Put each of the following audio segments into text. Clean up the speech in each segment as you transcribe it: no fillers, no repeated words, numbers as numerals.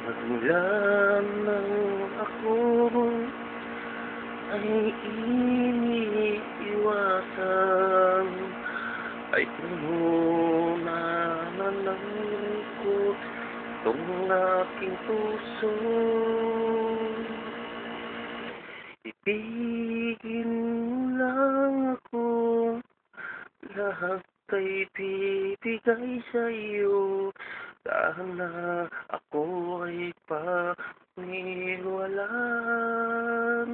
Lamang ako ay iniiwasan ay puno na ng lungkot itong aking puso. Ibigin mo lang ako, lahat ay bibigay sa'yo. Sana ako ay paniwalaan.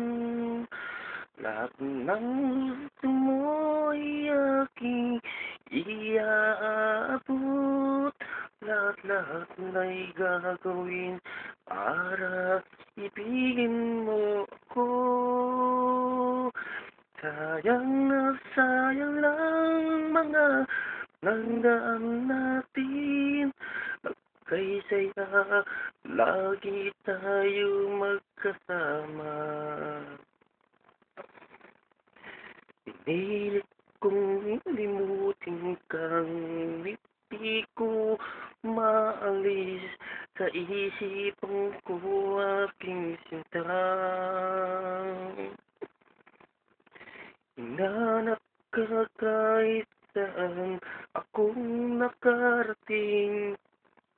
Lahat ng gusto mo ay aking iaabot. Lahat-lahat na'y gagawin para ibigin mo ako. Sayang na sayang lang mga nandaan natin. Magkaya lagi tayo magkasama. Pinilit kong limutin kang hindi ko maalis sa isipan ko aking sinta. Hinanap ka kahit saan akong nakarating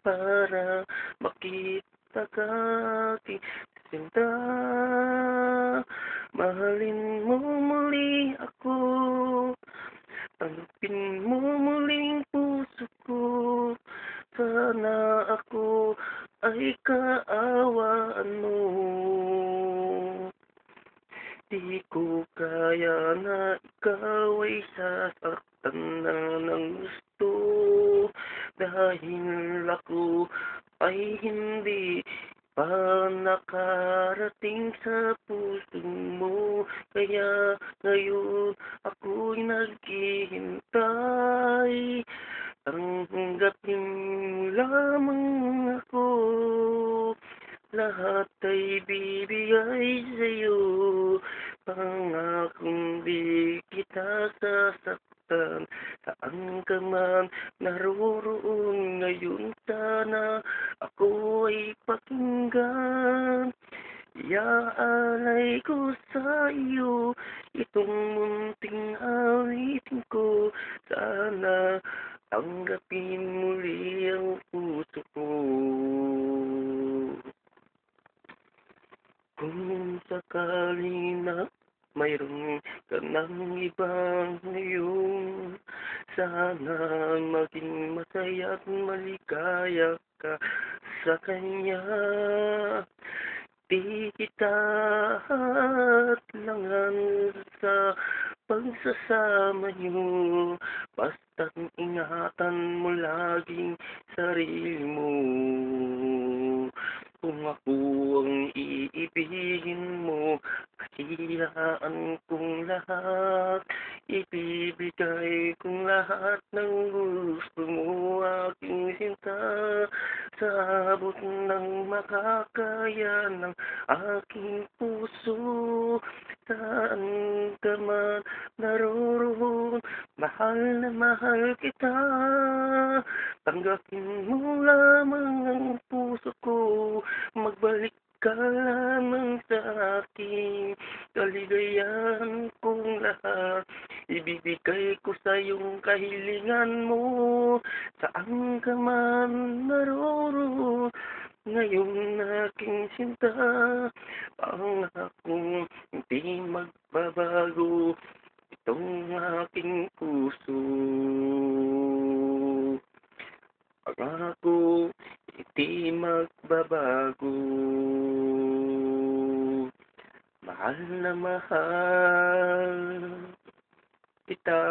para makita ka aking sinta. Mahalin mo muli ako, tanggapin mo muling puso ko. Sana ako ay kaawaan mo. Di ko kaya na ikaw ay sasaktan na ng gusto. Dahil ako ay hindi pa nakarating sa puso mo. Kaya ngayon ako'y naghihintay. Tanggapin mo lamang ako, lahat ay bibigay sa'yo. Pangakong di kita sasaktan, saan ka man naroroon ngayon. Sana ako ay pakinggan. Iaalay ko sa iyo itong munting awitin ko. Sana tanggapin muli ang puso ko. Kung sakali na mayroon ka ng ibang ngayon, sana maging masaya at maligaya ka sa kanya. Di kita hadlangan sa pagsasama niyo, basta't ingatan mo laging sarili mo. Kung ako ang iibigin mo, kasiyaan kong lahat. Ibibigay kong lahat ng gusto mo, aking sinta. Sa abot ng makakaya ng aking puso. Saan ka man naroroon, mahal na mahal kita. Tanggapin mo lamang ang puso ko. Magbalik ka lamang sa akin. Kaligayahan kong lahat ibibigay ko sa iyong kahilingan mo. Saan ka man naroroon ngayon aking sinta. Pangakong hindi magbabago itong aking puso. Pangako hindi magbabago. Mahal na mahal kita.